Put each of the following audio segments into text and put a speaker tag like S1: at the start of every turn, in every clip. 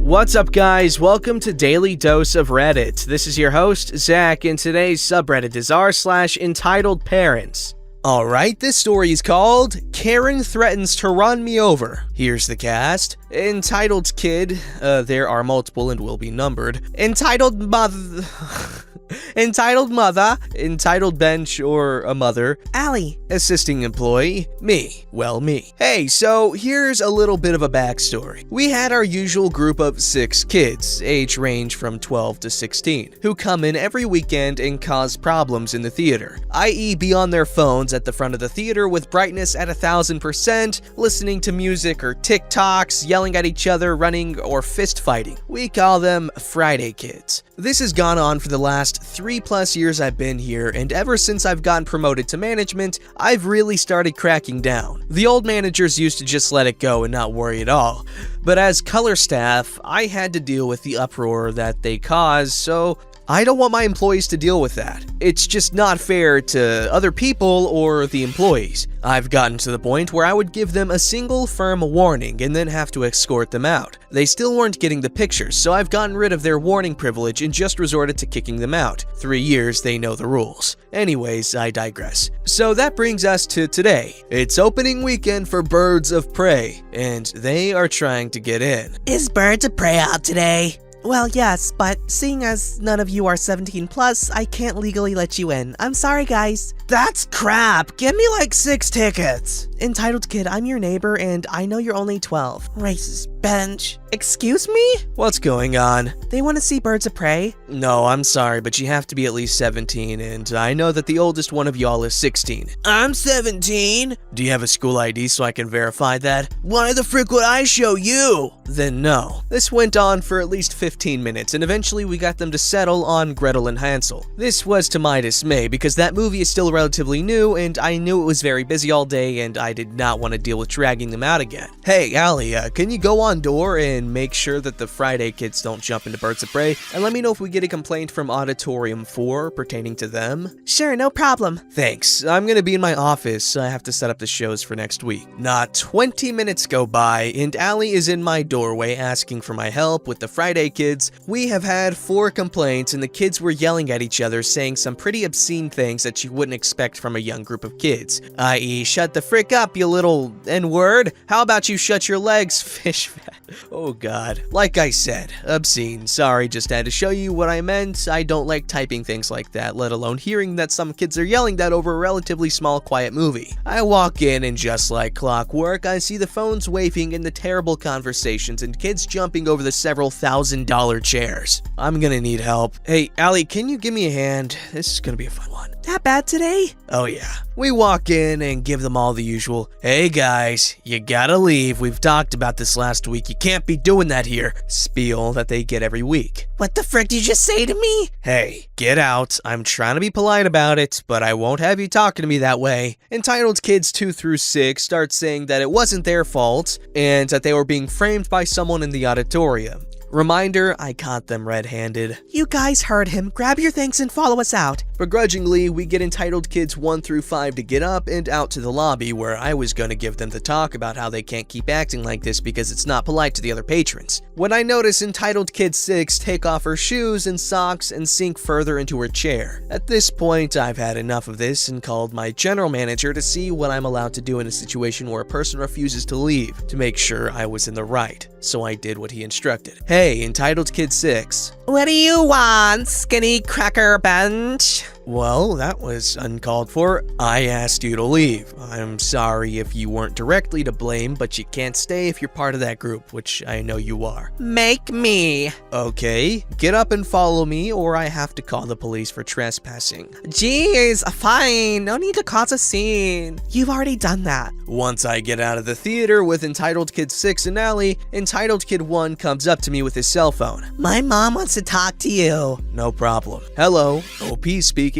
S1: What's up, guys? Welcome to Daily Dose of Reddit. This is your host, Zach, and today's subreddit is r/EntitledParents. Alright, this story is called Karen Threatens to Run Me Over. Here's the cast. Entitled Kid, there are multiple and will be numbered. Entitled Mother, Entitled Bench or a Mother, Allie, Assisting Employee, me. Hey, so here's a little bit of a backstory. We had our usual group of 6 kids, age range from 12 to 16, who come in every weekend and cause problems in the theater, i.e. be on their phones at the front of the theater with brightness at 1000%, listening to music or TikToks, yelling at each other, running, or fist fighting. We call them Friday Kids. This has gone on for the last 3+ years I've been here, and ever since I've gotten promoted to management, I've really started cracking down. The old managers used to just let it go and not worry at all, but as color staff, I had to deal with the uproar that they cause, so I don't want my employees to deal with that. It's just not fair to other people or the employees. I've gotten to the point where I would give them a single firm warning and then have to escort them out. They still weren't getting the pictures, so I've gotten rid of their warning privilege and just resorted to kicking them out. 3 years, they know the rules. Anyways, I digress. So that brings us to today. It's opening weekend for Birds of Prey, and they are trying to get in.
S2: Is Birds of Prey out today? Well, yes, but seeing as none of you are 17 plus, I can't legally let you in. I'm sorry, guys.
S3: That's crap. Give me like 6 tickets.
S2: Entitled Kid, I'm your neighbor, and I know you're only 12.
S3: Racist bench.
S2: Excuse me?
S1: What's going on?
S2: They want to see Birds of Prey?
S1: No, I'm sorry, but you have to be at least 17, and I know that the oldest one of y'all is 16.
S3: I'm 17.
S1: Do you have a school ID so I can verify that?
S3: Why the frick would I show you?
S1: Then no. This went on for at least 15 minutes, and eventually we got them to settle on Gretel and Hansel. This was to my dismay, because that movie is still relatively new, and I knew it was very busy all day, and I did not want to deal with dragging them out again. Hey, Allie, can you go on door and make sure that the Friday Kids don't jump into Birds of Prey, and let me know if we get a complaint from Auditorium 4 pertaining to them?
S2: Sure, no problem.
S1: Thanks. I'm gonna be in my office. I have to set up the shows for next week. Not 20 minutes go by, and Allie is in my doorway asking for my help with the Friday Kids. We have had 4 complaints, and the kids were yelling at each other, saying some pretty obscene things that you wouldn't expect from a young group of kids, i.e. shut the frick up, you little N-word. How about you shut your legs, fish fat? Oh god. Like I said, obscene. Sorry, just had to show you what I meant. I don't like typing things like that, let alone hearing that some kids are yelling that over a relatively small, quiet movie. I walk in, and just like clockwork, I see the phones waving and the terrible conversations and kids jumping over the several $1,000 chairs. I'm gonna need help. Hey, Allie, can you give me a hand? This is gonna be a fun one.
S2: That bad today?
S1: Oh yeah. We walk in and give them all the usual, "Hey guys, you gotta leave. We've talked about this last week. You can't be doing that here," spiel that they get every week.
S3: What the frick did you just say to me?
S1: Hey, get out. I'm trying to be polite about it, but I won't have you talking to me that way. Entitled Kids 2 through 6 start saying that it wasn't their fault and that they were being framed by someone in the auditorium. Reminder, I caught them red-handed.
S2: You guys heard him. Grab your things and follow us out.
S1: Begrudgingly, we get Entitled Kids 1 through 5 to get up and out to the lobby, where I was gonna give them the talk about how they can't keep acting like this because it's not polite to the other patrons. When I notice Entitled Kid 6 take off her shoes and socks and sink further into her chair. At this point, I've had enough of this and called my general manager to see what I'm allowed to do in a situation where a person refuses to leave, to make sure I was in the right. So I did what he instructed. Hey, Entitled Kid 6.
S2: What do you want, skinny cracker bench?
S1: Well, that was uncalled for. I asked you to leave. I'm sorry if you weren't directly to blame, but you can't stay if you're part of that group, which I know you are.
S2: Make me.
S1: Okay, get up and follow me, or I have to call the police for trespassing.
S2: Jeez, fine. No need to cause a scene. You've already done that.
S1: Once I get out of the theater with Entitled Kid 6 and Allie, Entitled Kid 1 comes up to me with his cell phone.
S3: My mom wants to talk to you.
S1: No problem. Hello, OP speaking.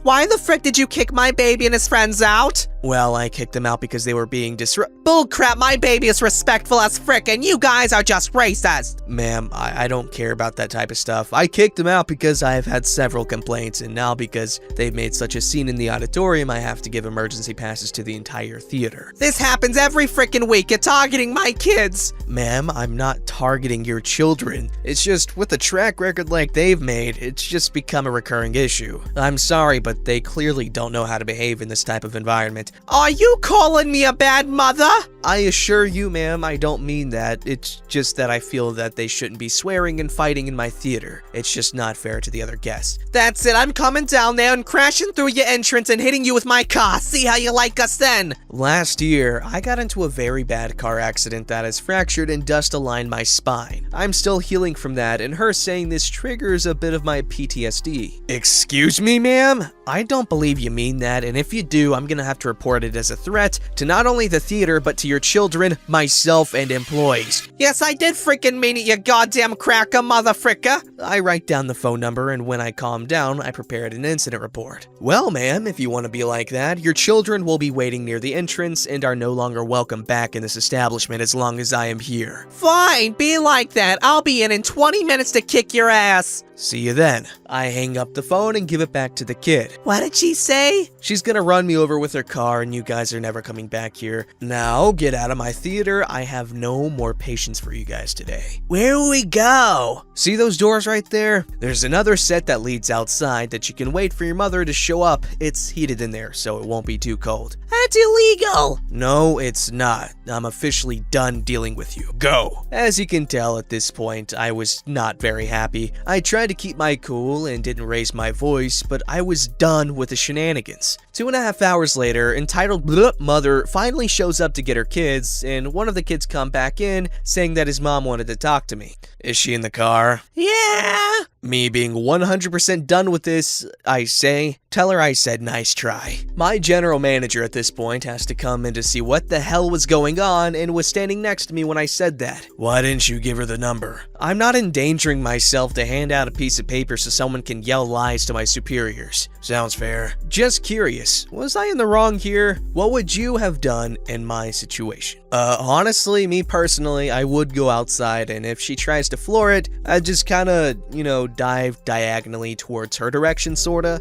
S2: Why the frick did you kick my baby and his friends out?
S1: Well, I kicked them out because they were being
S2: Bullcrap, my baby is respectful as frick, and you guys are just racist.
S1: Ma'am, I don't care about that type of stuff. I kicked them out because I've had several complaints, and now because they've made such a scene in the auditorium, I have to give emergency passes to the entire theater.
S2: This happens every frickin' week. You're targeting my kids.
S1: Ma'am, I'm not targeting your children. It's just with a track record like they've made, it's just become a recurring issue. I'm sorry, but they clearly don't know how to behave in this type of environment.
S2: Are you calling me a bad mother?
S1: I assure you, ma'am, I don't mean that. It's just that I feel that they shouldn't be swearing and fighting in my theater. It's just not fair to the other guests.
S2: That's it, I'm coming down there and crashing through your entrance and hitting you with my car. See how you like us then.
S1: Last year, I got into a very bad car accident that has fractured and dust-aligned my spine. I'm still healing from that, and her saying this triggers a bit of my PTSD. Excuse me, ma'am? I don't believe you mean that, and if you do, I'm gonna have to report it as a threat to not only the theater, but to your children, myself, and employees.
S2: Yes, I did freaking mean it, you goddamn cracker, motherfricker.
S1: I write down the phone number, and when I calm down, I prepared an incident report. Well, ma'am, if you want to be like that, your children will be waiting near the entrance and are no longer welcome back in this establishment as long as I am here.
S2: Fine, be like that. I'll be in 20 minutes to kick your ass.
S1: See you then. I hang up the phone and give it back to the kid.
S2: What did she say?
S1: She's gonna run me over with her car and you guys are never coming back here. Now, get out of my theater. I have no more patience for you guys today.
S3: Where do we go?
S1: See those doors right there? There's another set that leads outside that you can wait for your mother to show up. It's heated in there, so it won't be too cold.
S3: That's illegal.
S1: No, it's not. I'm officially done dealing with you. Go! As you can tell at this point, I was not very happy. I tried to keep my cool and didn't raise my voice, but I was done with the shenanigans. 2.5 hours later, entitled mother finally shows up to get her kids, and one of the kids come back in, saying that his mom wanted to talk to me. Is she in the car?
S3: Yeah.
S1: Me being 100% done with this, I say, tell her I said nice try. My general manager at this point has to come in to see what the hell was going on and was standing next to me when I said that. Why didn't you give her the number? I'm not endangering myself to hand out a piece of paper so someone can yell lies to my superiors. Sounds fair. Just curious, was I in the wrong here? What would you have done in my situation? Honestly, me personally, I would go outside, and if she tries to floor it, I'd just kinda, dive diagonally towards her direction, sorta.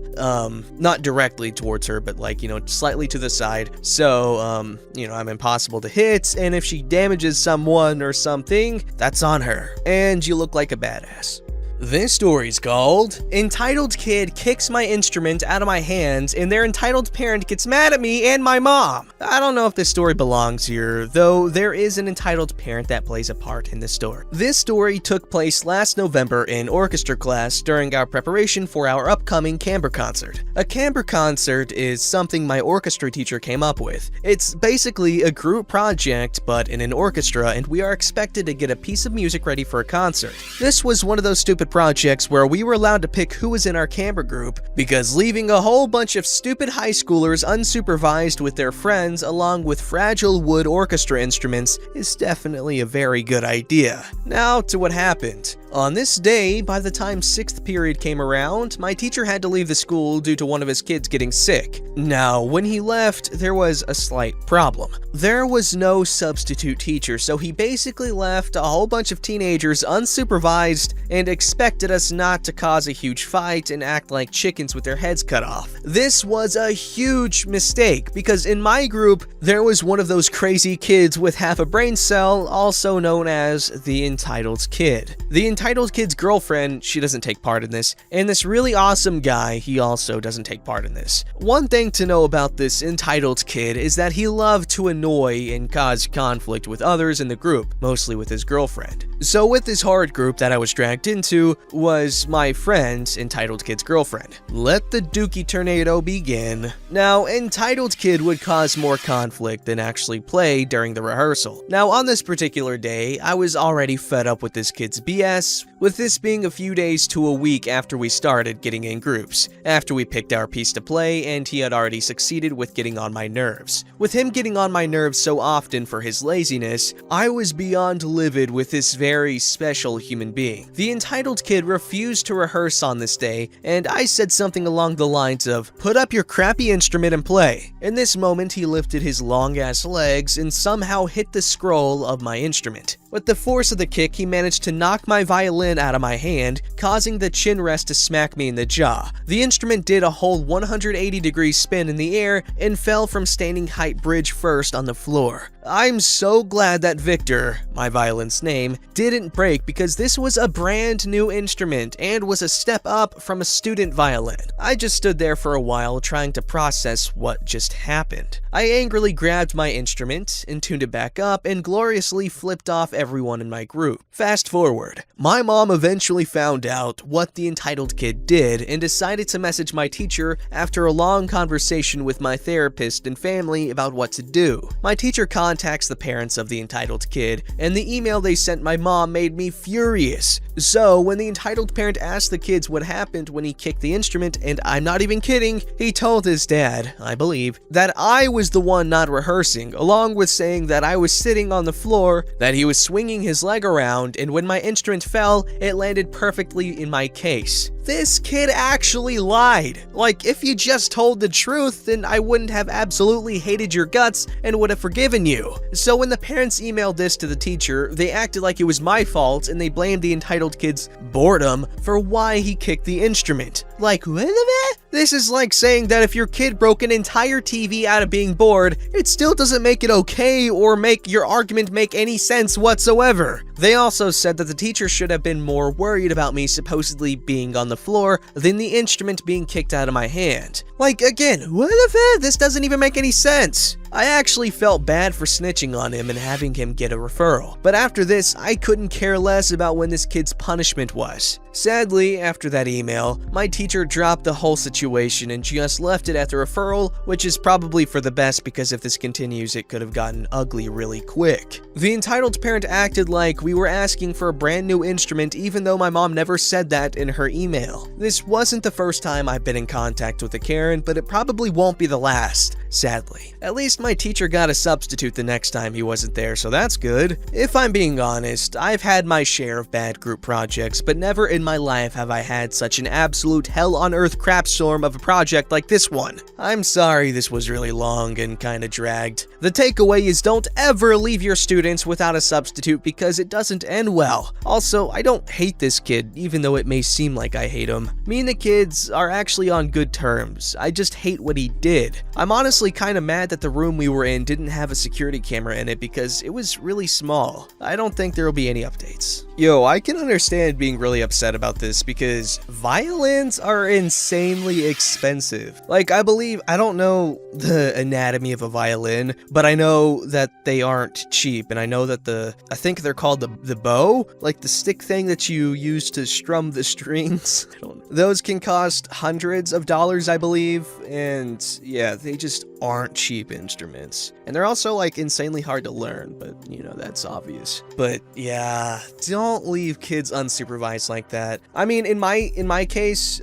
S1: Not directly towards her, but like, slightly to the side. So, I'm impossible to hit, and if she damages someone or something, that's on her. And you look like a badass. This story's called Entitled Kid Kicks My Instrument Out of My Hands and Their Entitled Parent Gets Mad at Me and My Mom. I don't know if this story belongs here, though there is an entitled parent that plays a part in this story. This story took place last November in orchestra class during our preparation for our upcoming camber concert. A camber concert is something my orchestra teacher came up with. It's basically a group project, but in an orchestra, and we are expected to get a piece of music ready for a concert. This was one of those stupid projects where we were allowed to pick who was in our camber group, because leaving a whole bunch of stupid high schoolers unsupervised with their friends along with fragile wood orchestra instruments is definitely a very good idea. Now to what happened. On this day, by the time 6th period came around, my teacher had to leave the school due to one of his kids getting sick. Now, when he left, there was a slight problem. There was no substitute teacher, so he basically left a whole bunch of teenagers unsupervised and expected us not to cause a huge fight and act like chickens with their heads cut off. This was a huge mistake, because in my group, there was one of those crazy kids with half a brain cell, also known as the entitled kid. The entitled kid's girlfriend, she doesn't take part in this, and this really awesome guy, he also doesn't take part in this. One thing to know about this entitled kid is that he loved to annoy and cause conflict with others in the group, mostly with his girlfriend. So with this horrid group that I was dragged into was my friend's entitled kid's girlfriend. Let the dookie tornado begin. Now, entitled kid would cause more conflict than actually play during the rehearsal. Now, on this particular day, I was already fed up with this kid's BS, months, with this being a few days to a week after we started getting in groups, after we picked our piece to play and he had already succeeded with getting on my nerves. With him getting on my nerves so often for his laziness, I was beyond livid with this very special human being. The entitled kid refused to rehearse on this day, and I said something along the lines of, "Put up your crappy instrument and play." In this moment, he lifted his long-ass legs and somehow hit the scroll of my instrument. With the force of the kick, he managed to knock my violin out of my hand, causing the chin rest to smack me in the jaw. The instrument did a whole 180-degree spin in the air and fell from standing height bridge first on the floor. I'm so glad that Victor, my violin's name, didn't break because this was a brand new instrument and was a step up from a student violin. I just stood there for a while trying to process what just happened. I angrily grabbed my instrument and tuned it back up and gloriously flipped off everyone in my group. Fast forward, my mom eventually found out what the entitled kid did and decided to message my teacher after a long conversation with my therapist and family about what to do. My teacher contacts the parents of the entitled kid, and the email they sent my mom made me furious. So when the entitled parent asked the kids what happened when he kicked the instrument, and I'm not even kidding, he told his dad, I believe, that I was the one not rehearsing, along with saying that I was sitting on the floor, that he was swinging his leg around, and when my instrument fell, it landed perfectly in my case. This kid actually lied. Like, if you just told the truth, then I wouldn't have absolutely hated your guts and would have forgiven you. So when the parents emailed this to the teacher, they acted like it was my fault and they blamed the entitled kid's boredom for why he kicked the instrument. Like, what? This is like saying that if your kid broke an entire TV out of being bored, it still doesn't make it okay or make your argument make any sense whatsoever. They also said that the teacher should have been more worried about me supposedly being on the floor than the instrument being kicked out of my hand. Like, again, what the fuck? This doesn't even make any sense. I actually felt bad for snitching on him and having him get a referral. But after this, I couldn't care less about when this kid's punishment was. Sadly, after that email, my teacher dropped the whole situation and just left it at the referral, which is probably for the best because if this continues, it could have gotten ugly really quick. The entitled parent acted like we were asking for a brand new instrument even though my mom never said that in her email. This wasn't the first time I've been in contact with a Karen, but it probably won't be the last, sadly. At least my teacher got a substitute the next time he wasn't there, so that's good. If I'm being honest, I've had my share of bad group projects, but never in my life have I had such an absolute hell-on-earth crapstorm of a project like this one. I'm sorry this was really long and kinda dragged. The takeaway is don't ever leave your students without a substitute because it doesn't end well. Also, I don't hate this kid, even though it may seem like I hate him. Me and the kids are actually on good terms. I just hate what he did. I'm honestly kinda mad that the room we were in didn't have a security camera in it because it was really small. I don't think there will be any updates. Yo, I can understand being really upset about this because violins are insanely expensive. Like, I don't know the anatomy of a violin, but I know that they aren't cheap, and I know that I think they're called the bow, like the stick thing that you use to strum the strings. Those can cost hundreds of dollars, I believe, and yeah, they just aren't cheap instruments. And they're also like insanely hard to learn, but you know, that's obvious. But yeah, don't leave kids unsupervised like that. I mean, in my case,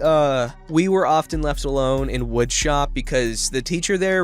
S1: we were often left alone in wood shop because the teacher there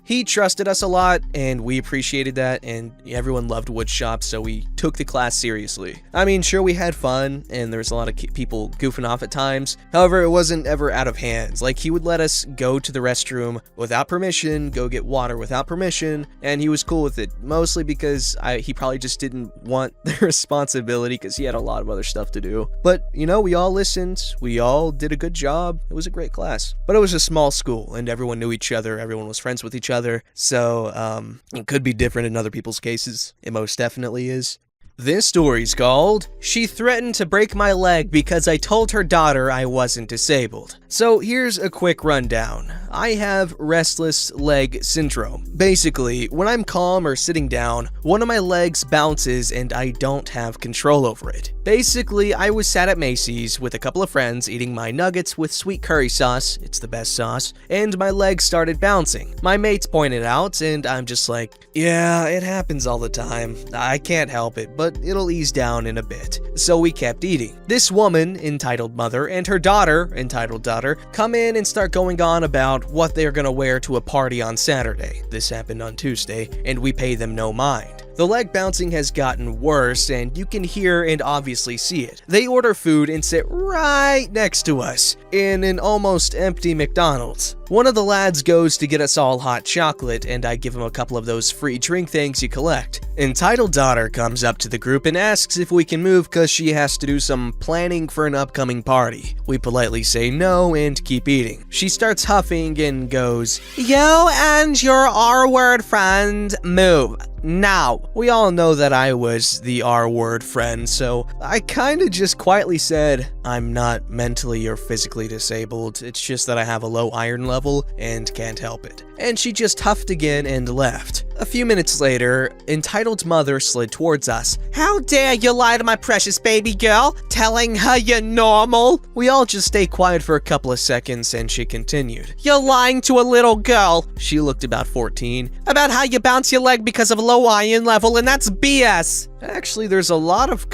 S1: he trusted us a lot and we appreciated that, and everyone loved wood shop, so we took the class seriously. I mean, sure, we had fun and there was a lot of people goofing off at times. However, it wasn't ever out of hands. Like, he would let us go to the restroom without permission, go get water without permission, and he was cool with it, mostly because he probably just didn't want the responsibility because he had a lot of other stuff to do. But, you know, we all listened, we all did a good job, it was a great class. But it was a small school, and everyone knew each other, everyone was friends with each other, so it could be different in other people's cases. It most definitely is. This story's called, "She Threatened to Break My Leg Because I Told Her Daughter I Wasn't Disabled." So here's a quick rundown. I have restless leg syndrome. Basically, when I'm calm or sitting down, one of my legs bounces and I don't have control over it. Basically, I was sat at Macy's with a couple of friends eating my nuggets with sweet curry sauce, it's the best sauce, and my legs started bouncing. My mates pointed out, and I'm just like, yeah, it happens all the time. I can't help it, but it'll ease down in a bit. So we kept eating. This woman, entitled mother, and her daughter, entitled daughter, come in and start going on about what they're gonna wear to a party on Saturday. This happened on Tuesday, and we pay them no mind. The leg bouncing has gotten worse, and you can hear and obviously see it. They order food and sit right next to us, in an almost empty McDonald's. One of the lads goes to get us all hot chocolate, and I give him a couple of those free drink things you collect. Entitled daughter comes up to the group and asks if we can move because she has to do some planning for an upcoming party. We politely say no and keep eating. She starts huffing and goes,
S2: You and your R-word friend move. Now.
S1: We all know that I was the R-word friend, so I kinda just quietly said, I'm not mentally or physically disabled, it's just that I have a low iron level and can't help it. And she just huffed again and left. A few minutes later, entitled mother slid towards us.
S2: How dare you lie to my precious baby girl, telling her you're normal?
S1: We all just stayed quiet for a couple of seconds and she continued.
S2: You're lying to a little girl.
S1: She looked about 14.
S2: About how you bounce your leg because of a low iron level, and that's BS.
S1: Actually, there's a lot of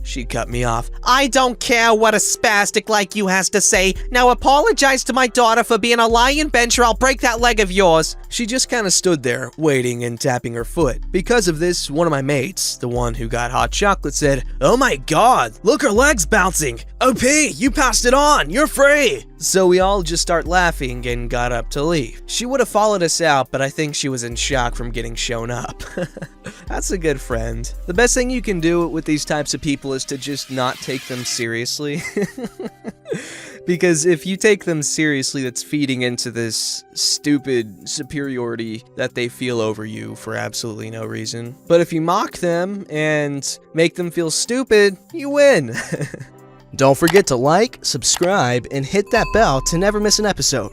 S1: She cut me off.
S2: I don't care what a spastic like you has to say. Now apologize to my daughter for being a lion bench or I'll break that leg of yours.
S1: She just kind of stood there, waiting and tapping her foot. Because of this, one of my mates, the one who got hot chocolate, said, "Oh my god, look, her leg's bouncing! OP, you passed it on, you're free!" So we all just start laughing and got up to leave. She would have followed us out, but I think she was in shock from getting shown up. That's a good friend. The best thing you can do with these types of people is to just not take them seriously. Because if you take them seriously, that's feeding into this stupid superiority that they feel over you for absolutely no reason. But if you mock them and make them feel stupid, you win. Don't forget to like, subscribe, and hit that bell to never miss an episode.